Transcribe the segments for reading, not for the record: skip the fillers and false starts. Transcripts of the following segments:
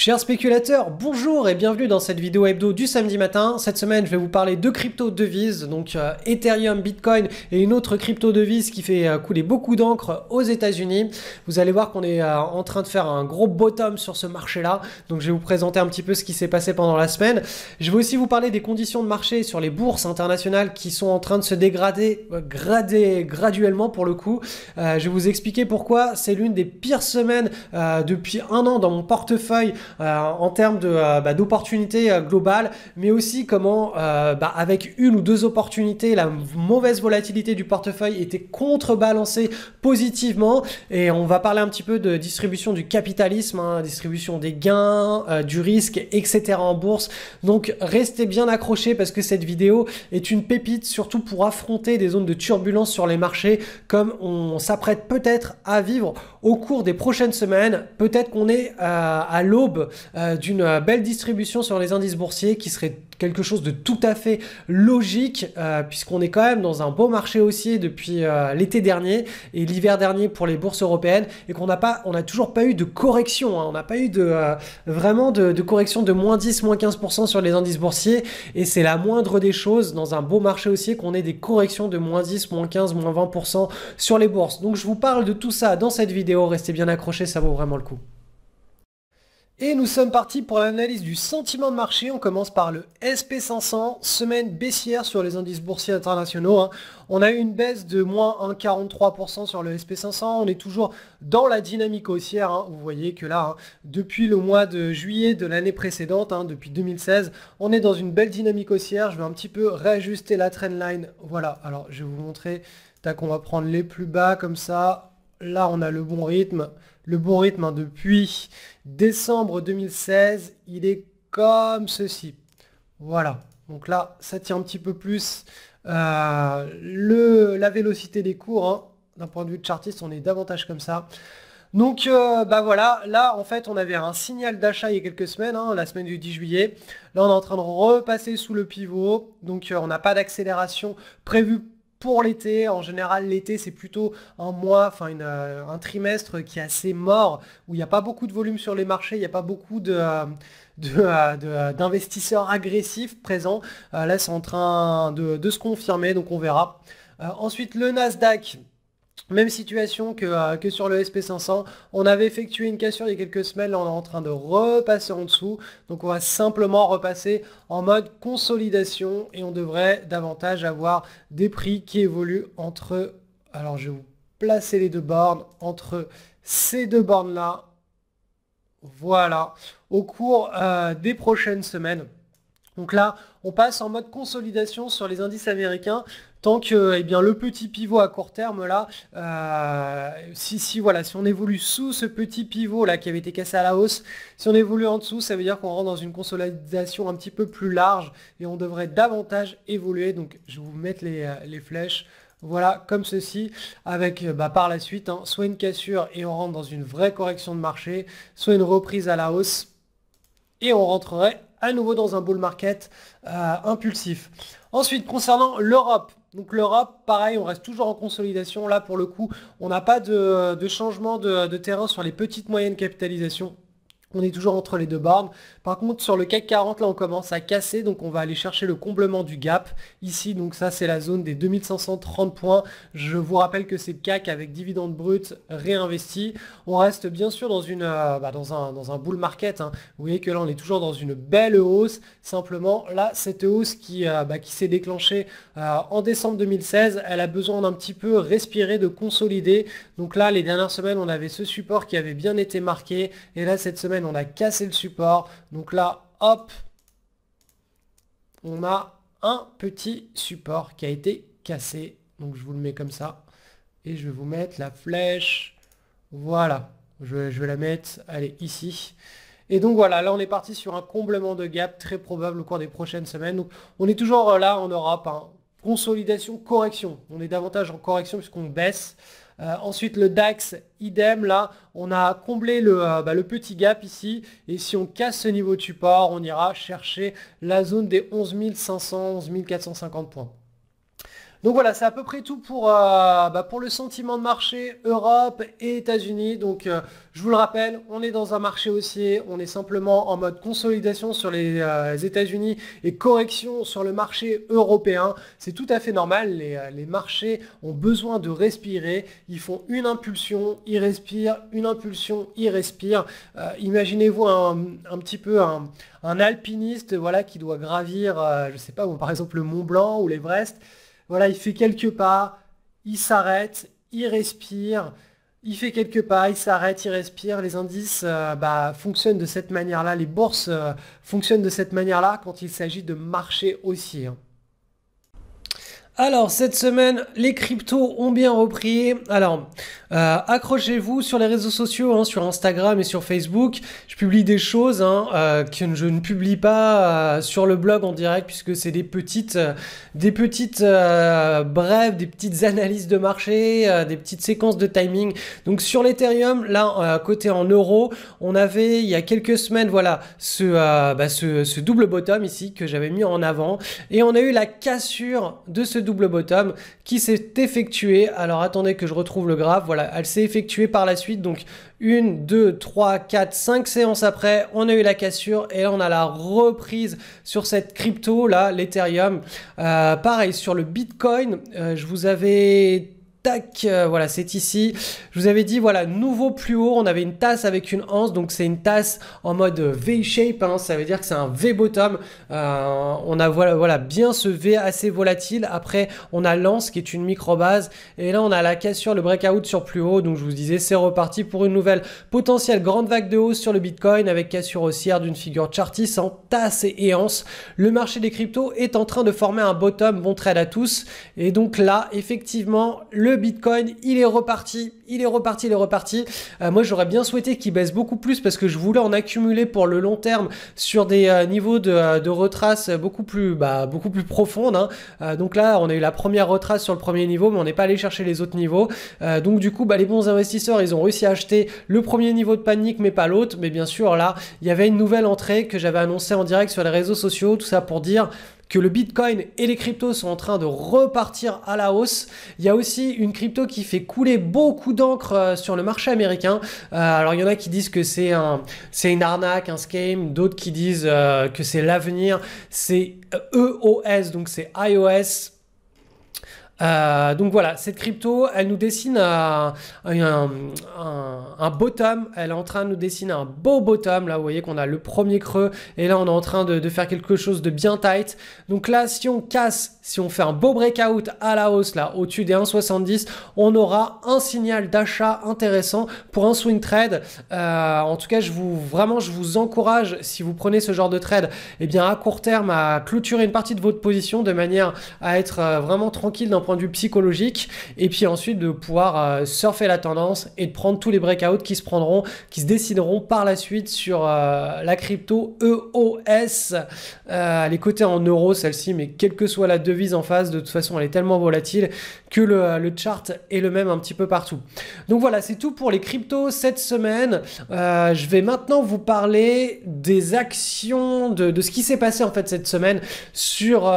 Chers spéculateurs, bonjour et bienvenue dans cette vidéo hebdo du samedi matin. Cette semaine, je vais vous parler de crypto-devises, donc Ethereum, Bitcoin et une autre crypto-devise qui fait couler beaucoup d'encre aux États-Unis. Vous allez voir qu'on est en train de faire un gros bottom sur ce marché-là. Donc je vais vous présenter un petit peu ce qui s'est passé pendant la semaine. Je vais aussi vous parler des conditions de marché sur les bourses internationales qui sont en train de se dégrader graduellement pour le coup. Je vais vous expliquer pourquoi. C'est l'une des pires semaines depuis un an dans mon portefeuille en termes d'opportunités globales, mais aussi comment avec une ou deux opportunités, la mauvaise volatilité du portefeuille était contrebalancée positivement. Et on va parler un petit peu de distribution du capitalisme, distribution des gains, du risque, etc. en bourse. Donc restez bien accrochés parce que cette vidéo est une pépite, surtout pour affronter des zones de turbulence sur les marchés comme on s'apprête peut-être à vivre au cours des prochaines semaines. Peut-être qu'on est à l'aube d'une belle distribution sur les indices boursiers qui serait quelque chose de tout à fait logique puisqu'on est quand même dans un beau marché haussier depuis l'été dernier et l'hiver dernier pour les bourses européennes et on n'a toujours pas eu de correction, on n'a pas eu vraiment de correction de moins 10, moins 15% sur les indices boursiers et c'est la moindre des choses dans un beau marché haussier qu'on ait des corrections de moins 10, moins 15, moins 20% sur les bourses. Donc je vous parle de tout ça dans cette vidéo, restez bien accrochés, ça vaut vraiment le coup. Et nous sommes partis pour l'analyse du sentiment de marché. On commence par le SP500, semaine baissière sur les indices boursiers internationaux. On a eu une baisse de moins 1,43% sur le SP500. On est toujours dans la dynamique haussière. Vous voyez que là, depuis le mois de juillet de l'année précédente, depuis 2016, on est dans une belle dynamique haussière. Je vais un petit peu réajuster la trendline. Voilà, alors je vais vous montrer. Tac, on va prendre les plus bas comme ça. Là, on a le bon rythme. Le bon rythme depuis décembre 2016, il est comme ceci. Voilà. Donc là, ça tient un petit peu plus la vélocité des cours. D'un point de vue de chartiste, on est davantage comme ça. Donc voilà, là en fait on avait un signal d'achat il y a quelques semaines, la semaine du 10 juillet. Là on est en train de repasser sous le pivot. Donc on n'a pas d'accélération prévue pour l'été. En général, l'été, c'est plutôt un mois, un trimestre qui est assez mort, où il n'y a pas beaucoup de volume sur les marchés, il n'y a pas beaucoup d'investisseurs agressifs présents. Là, c'est en train de se confirmer, donc on verra. Ensuite, le Nasdaq. Même situation que sur le SP500. On avait effectué une cassure il y a quelques semaines. Là, on est en train de repasser en dessous. Donc, on va simplement repasser en mode consolidation. Et on devrait davantage avoir des prix qui évoluent entre... Alors, je vais vous placer les deux bornes. Entre ces deux bornes-là. Voilà. Au cours des prochaines semaines. Donc là, on passe en mode consolidation sur les indices américains. Tant que le petit pivot à court terme là, si on évolue sous ce petit pivot là qui avait été cassé à la hausse, si on évolue en dessous, ça veut dire qu'on rentre dans une consolidation un petit peu plus large et on devrait davantage évoluer. Donc je vais vous mettre les flèches. Voilà, comme ceci, avec par la suite, soit une cassure et on rentre dans une vraie correction de marché, soit une reprise à la hausse et on rentrerait à nouveau dans un bull market impulsif. Ensuite, concernant l'Europe, donc l'Europe, pareil, on reste toujours en consolidation. Là, pour le coup, on n'a pas de changement de terrain sur les petites moyennes capitalisations. On est toujours entre les deux bornes. Par contre, sur le CAC 40, là, on commence à casser. Donc, on va aller chercher le comblement du gap. Ici, donc ça, c'est la zone des 2530 points. Je vous rappelle que c'est le CAC avec dividende brut réinvesti. On reste bien sûr dans dans un bull market. Vous voyez que là, on est toujours dans une belle hausse. Simplement, là, cette hausse qui s'est déclenchée en décembre 2016, elle a besoin d'un petit peu respirer, de consolider. Donc là, les dernières semaines, on avait ce support qui avait bien été marqué. Et là, cette semaine, on a cassé le support. Donc là, hop, on a un petit support qui a été cassé. Donc je vous le mets comme ça. Et je vais vous mettre la flèche. Voilà. Je vais la mettre, allez, ici. Et donc voilà, là on est parti sur un comblement de gap très probable au cours des prochaines semaines. Donc on est toujours là en Europe. Consolidation, correction. On est davantage en correction puisqu'on baisse. Ensuite, le DAX, idem, là, on a comblé le petit gap ici. Et si on casse ce niveau de support, on ira chercher la zone des 11 500, 11 450 points. Donc voilà, c'est à peu près tout pour le sentiment de marché Europe et États-Unis. Donc je vous le rappelle, on est dans un marché haussier, on est simplement en mode consolidation sur les États-Unis et correction sur le marché européen. C'est tout à fait normal, les marchés ont besoin de respirer, ils font une impulsion, ils respirent, une impulsion, ils respirent. Imaginez-vous un petit peu un alpiniste voilà, qui doit gravir, je sais pas, par exemple le Mont Blanc ou l'Everest. Voilà, il fait quelques pas, il s'arrête, il respire, il fait quelques pas, il s'arrête, il respire. Les indices fonctionnent de cette manière-là, les bourses fonctionnent de cette manière-là quand il s'agit de marché haussier, hein. Alors, cette semaine, les cryptos ont bien repris. Alors, accrochez-vous sur les réseaux sociaux, hein, sur Instagram et sur Facebook. Je publie des choses que je ne publie pas sur le blog en direct puisque c'est des petites brèves, des petites analyses de marché, des petites séquences de timing. Donc, sur l'Ethereum, là, côté en euros, on avait, il y a quelques semaines, voilà, ce double bottom ici que j'avais mis en avant. Et on a eu la cassure de ce double bottom qui s'est effectuée. Alors attendez que je retrouve le graphe. Voilà, elle s'est effectuée par la suite. Donc 1, 2, 3, 4, 5 séances après, on a eu la cassure et là on a la reprise sur cette crypto là, l'Ethereum. Pareil sur le Bitcoin, je vous avais... Tac, voilà, c'est ici. Je vous avais dit, voilà, nouveau plus haut. On avait une tasse avec une anse, donc c'est une tasse en mode V-shape. Hein, ça veut dire que c'est un V-bottom. On a voilà, bien ce V assez volatile. Après, on a l'anse qui est une micro-base. Et là, on a la cassure, le breakout sur plus haut. Donc, je vous disais, c'est reparti pour une nouvelle potentielle grande vague de hausse sur le Bitcoin avec cassure haussière d'une figure chartiste en tasse et anse. Le marché des cryptos est en train de former un bottom. Bon trade à tous. Et donc là, effectivement, le Bitcoin, il est reparti. Moi, j'aurais bien souhaité qu'il baisse beaucoup plus parce que je voulais en accumuler pour le long terme sur des niveaux de retrace beaucoup plus profondes, hein. Donc là, on a eu la première retrace sur le premier niveau, mais on n'est pas allé chercher les autres niveaux. Donc du coup, les bons investisseurs, ils ont réussi à acheter le premier niveau de panique, mais pas l'autre. Mais bien sûr, là, il y avait une nouvelle entrée que j'avais annoncée en direct sur les réseaux sociaux. Tout ça pour dire que le Bitcoin et les cryptos sont en train de repartir à la hausse. Il y a aussi une crypto qui fait couler beaucoup d'encre sur le marché américain. Alors il y en a qui disent que c'est une arnaque, un scam, d'autres qui disent que c'est l'avenir. C'est EOS, donc c'est iOS. Donc voilà, cette crypto, elle nous dessine un bottom, elle est en train de nous dessiner un beau bottom, là vous voyez qu'on a le premier creux, et là on est en train de faire quelque chose de bien tight. Donc là, si on casse, si on fait un beau breakout à la hausse, là, au-dessus des 1,70, on aura un signal d'achat intéressant pour un swing trade. En tout cas, je vous encourage, si vous prenez ce genre de trade, eh bien à court terme, à clôturer une partie de votre position de manière à être vraiment tranquille d'un point de vue psychologique, et puis ensuite de pouvoir surfer la tendance et de prendre tous les breakouts qui se décideront par la suite sur la crypto EOS. Elle est cotée en euros celle-ci, mais quelle que soit la devise en face, de toute façon elle est tellement volatile que le chart est le même un petit peu partout. Donc voilà, c'est tout pour les cryptos cette semaine. Je vais maintenant vous parler des actions, de ce qui s'est passé en fait cette semaine sur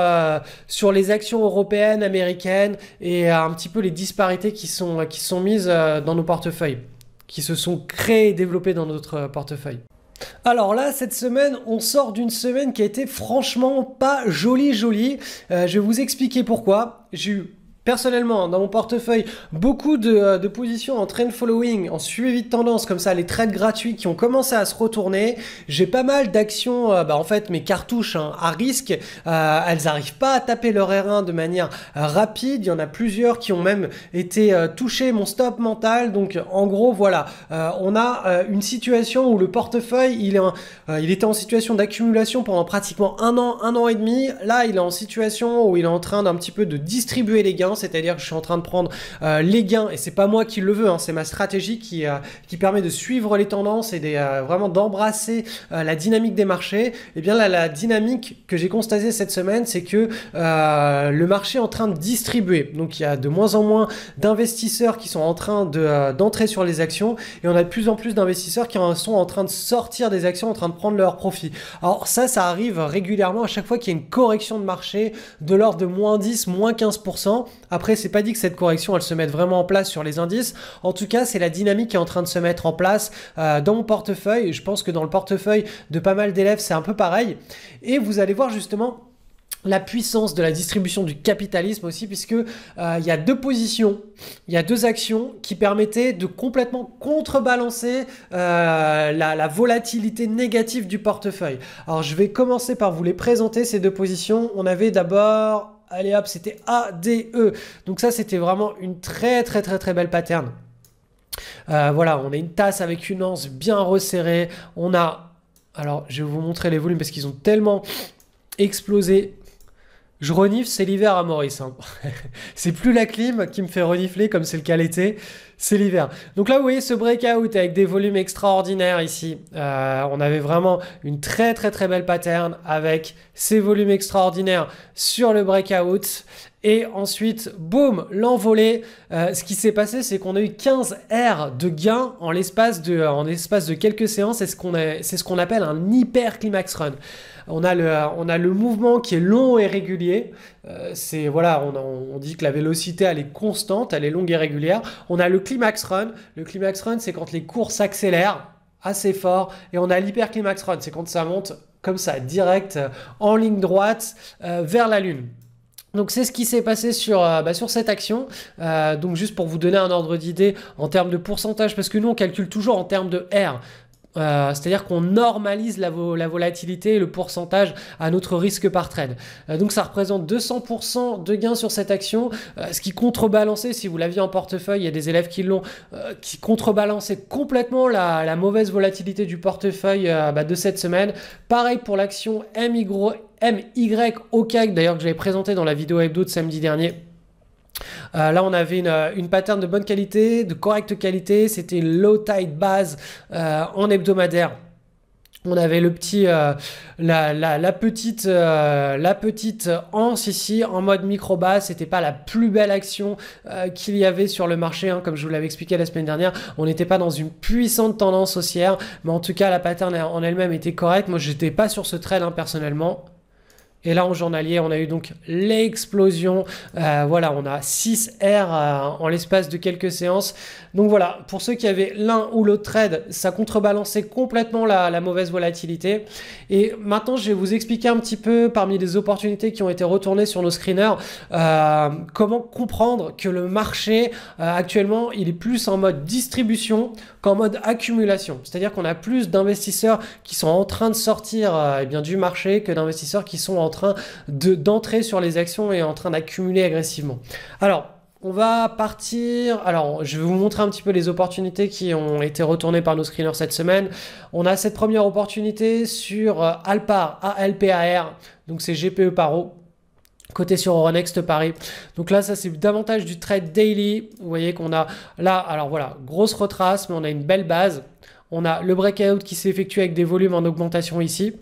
les actions européennes, américaines, et un petit peu les disparités qui sont mises dans nos portefeuilles, qui se sont créées et développées dans notre portefeuille. Alors là, cette semaine, on sort d'une semaine qui a été franchement pas jolie. Je vais vous expliquer pourquoi. J'ai eu personnellement, dans mon portefeuille, beaucoup de positions en trend following, en suivi de tendance, comme ça, les trades gratuits qui ont commencé à se retourner. J'ai pas mal d'actions, en fait, mes cartouches à risque, elles n'arrivent pas à taper leur R1 de manière rapide. Il y en a plusieurs qui ont même été touchés mon stop mental. Donc, en gros, voilà, on a une situation où le portefeuille, il était en situation d'accumulation pendant pratiquement un an et demi. Là, il est en situation où il est en train d'un petit peu de distribuer les gains. séance, c'est-à-dire que je suis en train de prendre les gains, et c'est pas moi qui le veux, hein, c'est ma stratégie qui permet de suivre les tendances et vraiment d'embrasser la dynamique des marchés. Et bien là, la dynamique que j'ai constatée cette semaine, c'est que le marché est en train de distribuer. Donc il y a de moins en moins d'investisseurs qui sont en train d'entrer sur les actions, et on a de plus en plus d'investisseurs qui sont en train de sortir des actions, en train de prendre leur profit. Alors ça arrive régulièrement à chaque fois qu'il y a une correction de marché de l'ordre de moins 10, moins 15%. Après, c'est pas dit que cette correction, elle se mette vraiment en place sur les indices. En tout cas, c'est la dynamique qui est en train de se mettre en place dans mon portefeuille. Je pense que dans le portefeuille de pas mal d'élèves, c'est un peu pareil. Et vous allez voir justement la puissance de la distribution du capitalisme aussi, puisque il y a deux positions, il y a deux actions qui permettaient de complètement contrebalancer la volatilité négative du portefeuille. Alors je vais commencer par vous les présenter, ces deux positions. On avait d'abord, allez hop, c'était ADE. Donc ça, c'était vraiment une très belle pattern. Voilà, on a une tasse avec une anse bien resserrée. On a, alors je vais vous montrer les volumes parce qu'ils ont tellement explosé. Je renifle, c'est l'hiver à Maurice. Hein. C'est plus la clim qui me fait renifler comme c'est le cas l'été, c'est l'hiver. Donc là, vous voyez ce breakout avec des volumes extraordinaires ici. On avait vraiment une très belle pattern avec ces volumes extraordinaires sur le breakout. Et ensuite, boum, l'envolée. Ce qui s'est passé, c'est qu'on a eu 15 R de gains en l'espace de quelques séances. C'est ce qu'on appelle un hyper climax run. On a le mouvement qui est long et régulier. Voilà, on dit que la vélocité, elle est constante, elle est longue et régulière. On a le climax run. Le climax run, c'est quand les cours s'accélèrent assez fort. Et on a l'hyper climax run, c'est quand ça monte comme ça, direct, en ligne droite, vers la Lune. Donc c'est ce qui s'est passé sur cette action. Donc juste pour vous donner un ordre d'idée en termes de pourcentage, parce que nous on calcule toujours en termes de R. C'est-à-dire qu'on normalise la volatilité et le pourcentage à notre risque par trade. Donc ça représente 200% de gains sur cette action, ce qui contrebalançait, si vous l'aviez en portefeuille, il y a des élèves qui l'ont, qui contrebalançait complètement la mauvaise volatilité du portefeuille de cette semaine. Pareil pour l'action MYOCAC, d'ailleurs que j'avais présenté dans la vidéo hebdo de samedi dernier. Là, on avait une pattern de bonne qualité, de correcte qualité. C'était une low tide base en hebdomadaire. On avait le petit, la petite anse ici en mode micro base. C'était pas la plus belle action qu'il y avait sur le marché, hein, comme je vous l'avais expliqué la semaine dernière. On n'était pas dans une puissante tendance haussière, mais en tout cas, la pattern en elle-même était correcte. Moi, j'étais pas sur ce trade, hein, personnellement. Et là, en journalier, on a eu donc l'explosion. Voilà, on a 6 R en l'espace de quelques séances. Donc voilà, pour ceux qui avaient l'un ou l'autre trade, ça contrebalançait complètement la mauvaise volatilité. Et maintenant, je vais vous expliquer un petit peu, parmi les opportunités qui ont été retournées sur nos screeners, comment comprendre que le marché, actuellement, il est plus en mode distribution qu'en mode accumulation. C'est-à-dire qu'on a plus d'investisseurs qui sont en train de sortir du marché que d'investisseurs qui sont en train d'entrer sur les actions et en train d'accumuler agressivement. Alors, on va partir. Alors, je vais vous montrer un petit peu les opportunités qui ont été retournées par nos screeners cette semaine. On a cette première opportunité sur Alpar, ALPAR, donc c'est GPE Paro. Côté sur Euronext Paris. Donc là, ça c'est davantage du trade daily. Vous voyez qu'on a là, alors voilà, grosse retrace, mais on a une belle base. On a le breakout qui s'est effectué avec des volumes en augmentation ici.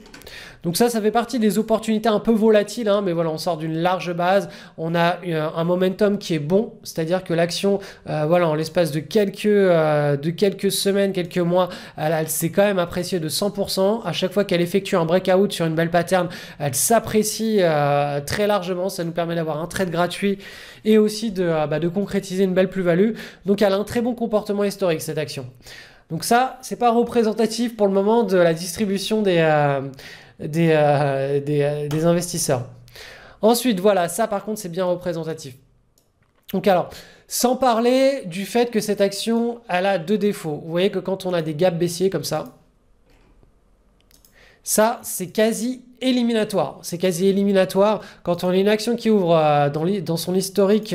Donc ça fait partie des opportunités un peu volatiles, hein, mais voilà, on sort d'une large base. On a un momentum qui est bon, c'est-à-dire que l'action, voilà, en l'espace de quelques semaines, quelques mois, elle s'est quand même appréciée de 100%. À chaque fois qu'elle effectue un breakout sur une belle pattern, elle s'apprécie très largement. Ça nous permet d'avoir un trade gratuit et aussi de concrétiser une belle plus-value. Donc elle a un très bon comportement historique, cette action. Donc ça, c'est pas représentatif pour le moment de la distribution des investisseurs. Ensuite, voilà, ça par contre, c'est bien représentatif. Donc alors, sans parler du fait que cette action, elle a deux défauts. Vous voyez que quand on a des gaps baissiers comme ça, Ça, c'est quasi éliminatoire. C'est quasi éliminatoire quand on a une action qui ouvre dans son historique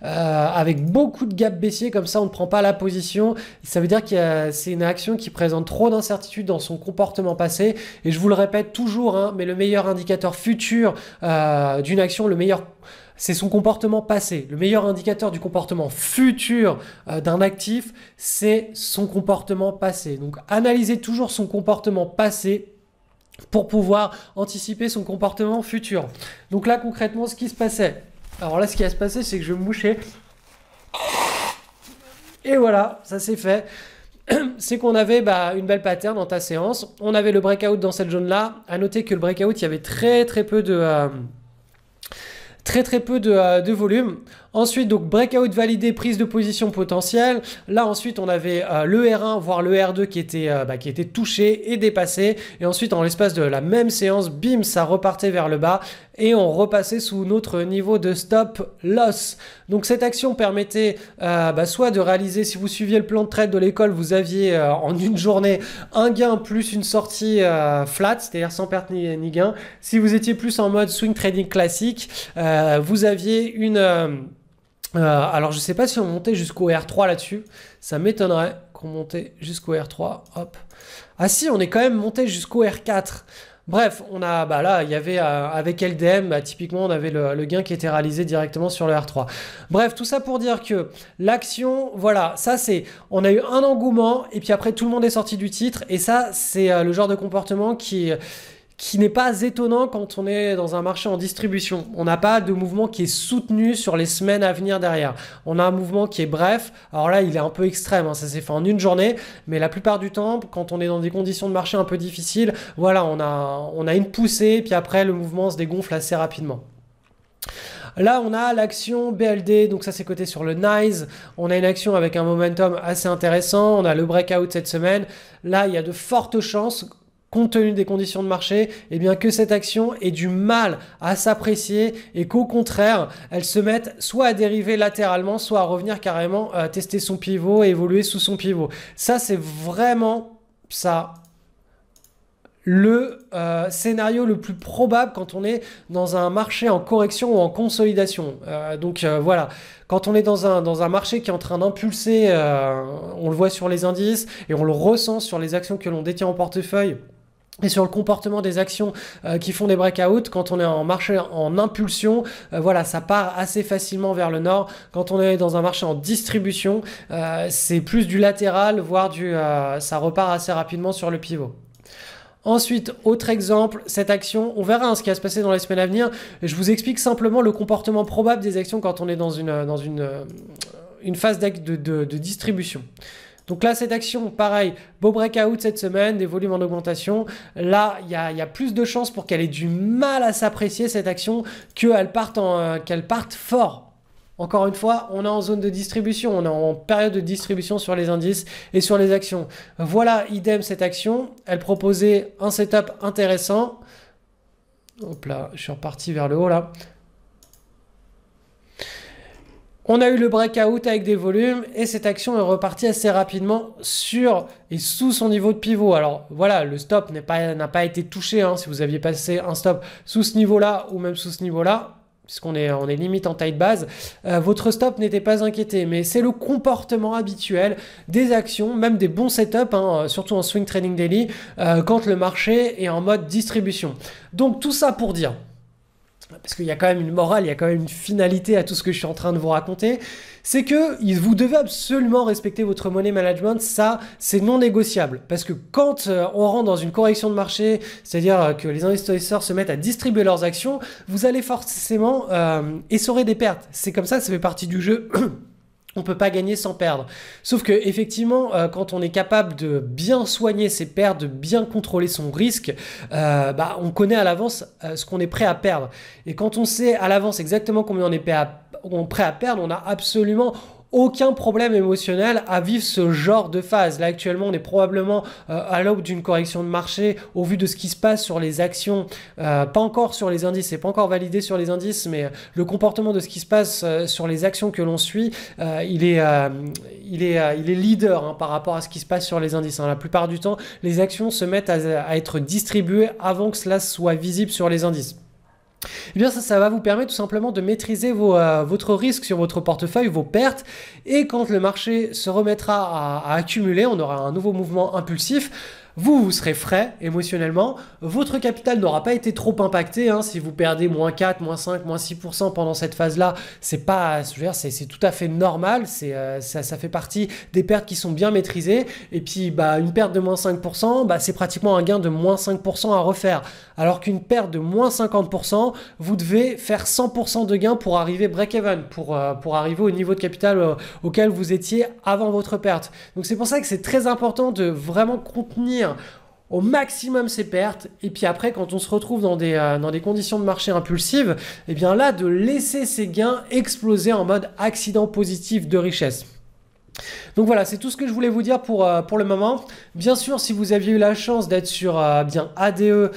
avec beaucoup de gap baissier, comme ça on ne prend pas la position. Ça veut dire que c'est une action qui présente trop d'incertitudes dans son comportement passé. Et je vous le répète toujours, hein, mais le meilleur indicateur futur d'une action, c'est son comportement passé. Le meilleur indicateur du comportement futur d'un actif, c'est son comportement passé. Donc analysez toujours son comportement passé pour pouvoir anticiper son comportement futur. Donc là, concrètement, ce qui se passait. Alors là, ce qui va se passer, c'est que je vais me moucher. Et voilà, ça c'est fait. C'est qu'on avait une belle pattern dans ta séance. On avait le breakout dans cette zone-là. À noter que le breakout, il y avait très peu de... très peu de volume. Ensuite, donc breakout validé, prise de position potentielle. Là, ensuite, on avait le R1, voire le R2 qui était touché et dépassé. Et ensuite, en l'espace de la même séance, bim, ça repartait vers le bas et on repassait sous notre niveau de stop loss. Donc, cette action permettait soit de réaliser, si vous suiviez le plan de trade de l'école, vous aviez en une journée un gain plus une sortie flat, c'est-à-dire sans perte ni gain. Si vous étiez plus en mode swing trading classique, vous aviez une... alors je sais pas si on montait jusqu'au R3 là-dessus, ça m'étonnerait qu'on montait jusqu'au R3, hop. Ah si, on est quand même monté jusqu'au R4. Bref, on a, là, il y avait avec LDM, typiquement, on avait le gain qui était réalisé directement sur le R3. Bref, tout ça pour dire que l'action, voilà, ça c'est, on a eu un engouement et puis après tout le monde est sorti du titre et ça c'est le genre de comportement qui n'est pas étonnant quand on est dans un marché en distribution. On n'a pas de mouvement qui est soutenu sur les semaines à venir derrière. On a un mouvement qui est bref. Alors là, il est un peu extrême, hein, ça s'est fait en une journée, mais la plupart du temps, quand on est dans des conditions de marché un peu difficiles, voilà, on a une poussée, puis après, le mouvement se dégonfle assez rapidement. Là, on a l'action BLD, donc ça c'est coté sur le NYSE. On a une action avec un momentum assez intéressant. On a le breakout cette semaine. Là, il y a de fortes chances, compte tenu des conditions de marché, eh bien que cette action ait du mal à s'apprécier et qu'au contraire, elle se mette soit à dériver latéralement, soit à revenir carrément tester son pivot et évoluer sous son pivot. Ça, c'est vraiment ça. Le scénario le plus probable quand on est dans un marché en correction ou en consolidation. Voilà, quand on est dans un marché qui est en train d'impulser, on le voit sur les indices et on le ressent sur les actions que l'on détient en portefeuille. Et sur le comportement des actions qui font des breakouts, quand on est en marché en impulsion, voilà, ça part assez facilement vers le nord. Quand on est dans un marché en distribution, c'est plus du latéral, voire ça repart assez rapidement sur le pivot. Ensuite, autre exemple, cette action, on verra ce qui va se passer dans les semaines à venir. Je vous explique simplement le comportement probable des actions quand on est dans une phase de distribution. Donc là, cette action, pareil, beau breakout cette semaine, des volumes en augmentation. Là, il y a plus de chances pour qu'elle ait du mal à s'apprécier, cette action, qu'elle parte fort. Encore une fois, on est en zone de distribution, on est en période de distribution sur les indices et sur les actions. Voilà, idem cette action, elle proposait un setup intéressant. Hop là, je suis reparti vers le haut là. On a eu le breakout avec des volumes et cette action est repartie assez rapidement sur et sous son niveau de pivot. Alors voilà, le stop n'a pas été touché, hein, si vous aviez passé un stop sous ce niveau-là ou même sous ce niveau-là, puisqu'on est limite en taille de base, votre stop n'était pas inquiété. Mais c'est le comportement habituel des actions, même des bons setups, hein, surtout en swing trading daily, quand le marché est en mode distribution. Donc tout ça pour dire, parce qu'il y a quand même une morale, il y a quand même une finalité à tout ce que je suis en train de vous raconter, c'est que vous devez absolument respecter votre money management, ça c'est non négociable. Parce que quand on rentre dans une correction de marché, c'est-à-dire que les investisseurs se mettent à distribuer leurs actions, vous allez forcément essorer des pertes. C'est comme ça fait partie du jeu. On ne peut pas gagner sans perdre. Sauf que effectivement, quand on est capable de bien soigner ses pertes, de bien contrôler son risque, on connaît à l'avance ce qu'on est prêt à perdre. Et quand on sait à l'avance exactement combien on est prêt à perdre, on n'a absolument aucun problème émotionnel à vivre ce genre de phase. Là actuellement on est probablement à l'aube d'une correction de marché au vu de ce qui se passe sur les actions, pas encore sur les indices, c'est pas encore validé sur les indices, mais le comportement de ce qui se passe sur les actions que l'on suit, il est leader hein, par rapport à ce qui se passe sur les indices. Hein. La plupart du temps, les actions se mettent à être distribuées avant que cela soit visible sur les indices. Eh bien ça va vous permettre tout simplement de maîtriser votre risque sur votre portefeuille, vos pertes, et quand le marché se remettra à accumuler, on aura un nouveau mouvement impulsif. Vous serez frais émotionnellement, votre capital n'aura pas été trop impacté, hein. Si vous perdez moins 4, moins 5, moins 6% pendant cette phase-là, c'est tout à fait normal, ça fait partie des pertes qui sont bien maîtrisées, et puis une perte de moins 5%, c'est pratiquement un gain de moins 5% à refaire, alors qu'une perte de moins 50%, vous devez faire 100% de gain pour arriver break-even, pour arriver au niveau de capital auquel vous étiez avant votre perte. Donc c'est pour ça que c'est très important de vraiment contenir au maximum ses pertes, et puis après quand on se retrouve dans des conditions de marché impulsives, et bien là de laisser ses gains exploser en mode accident positif de richesse. Donc voilà, c'est tout ce que je voulais vous dire pour le moment. Bien sûr, si vous aviez eu la chance d'être sur ADE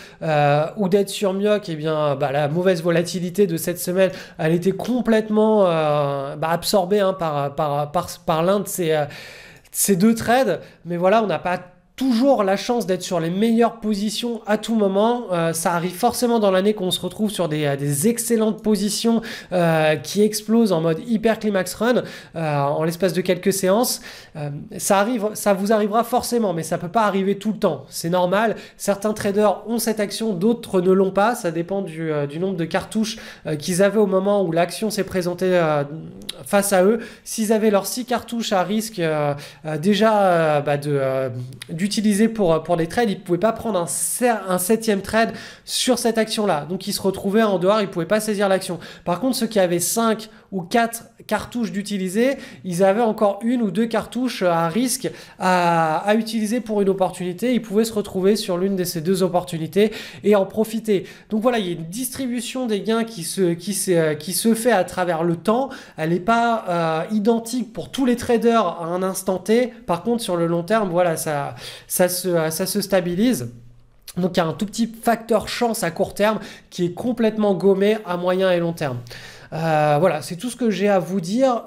ou d'être sur Mioc, et bien la mauvaise volatilité de cette semaine, elle était complètement absorbée hein, par l'un de ces deux trades. Mais voilà, on n'a pas toujours la chance d'être sur les meilleures positions à tout moment. Ça arrive forcément dans l'année qu'on se retrouve sur des excellentes positions qui explosent en mode hyper climax run en l'espace de quelques séances. Ça vous arrivera forcément, mais ça peut pas arriver tout le temps. C'est normal. Certains traders ont cette action, d'autres ne l'ont pas. Ça dépend du nombre de cartouches qu'ils avaient au moment où l'action s'est présentée face à eux. S'ils avaient leurs 6 cartouches à risque d'utiliser pour des trades, ils ne pouvaient pas prendre un 7e trade sur cette action-là. Donc, ils se retrouvaient en dehors, ils ne pouvaient pas saisir l'action. Par contre, ceux qui avaient 5 ou 4 cartouches d'utiliser, ils avaient encore 1 ou 2 cartouches à risque à utiliser pour une opportunité. Ils pouvaient se retrouver sur l'une de ces 2 opportunités et en profiter. Donc voilà, il y a une distribution des gains qui se fait à travers le temps. Elle n'est pas identique pour tous les traders à un instant T. Par contre, sur le long terme, voilà, ça se stabilise. Donc il y a un tout petit facteur chance à court terme qui est complètement gommé à moyen et long terme. Voilà, c'est tout ce que j'ai à vous dire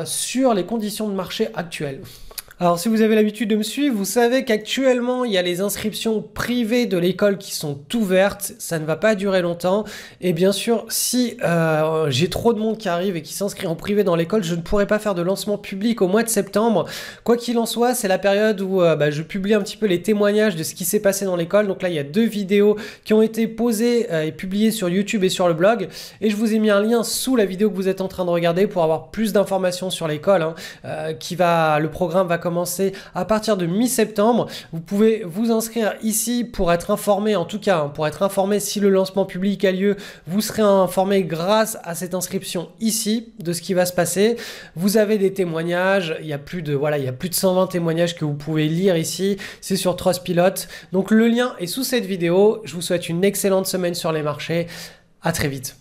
sur les conditions de marché actuelles. Alors si vous avez l'habitude de me suivre, vous savez qu'actuellement il y a les inscriptions privées de l'école qui sont ouvertes, ça ne va pas durer longtemps, et bien sûr si j'ai trop de monde qui arrive et qui s'inscrit en privé dans l'école, je ne pourrai pas faire de lancement public au mois de septembre. Quoi qu'il en soit, c'est la période où je publie un petit peu les témoignages de ce qui s'est passé dans l'école. Donc là il y a 2 vidéos qui ont été posées et publiées sur YouTube et sur le blog, et je vous ai mis un lien sous la vidéo que vous êtes en train de regarder pour avoir plus d'informations sur l'école hein, le programme va commencer à partir de mi-septembre. Vous pouvez vous inscrire ici pour être informé, en tout cas, hein, pour être informé si le lancement public a lieu, vous serez informé grâce à cette inscription ici de ce qui va se passer. Vous avez des témoignages, il y a plus de 120 témoignages que vous pouvez lire ici, c'est sur Trustpilot. Donc le lien est sous cette vidéo. Je vous souhaite une excellente semaine sur les marchés. À très vite.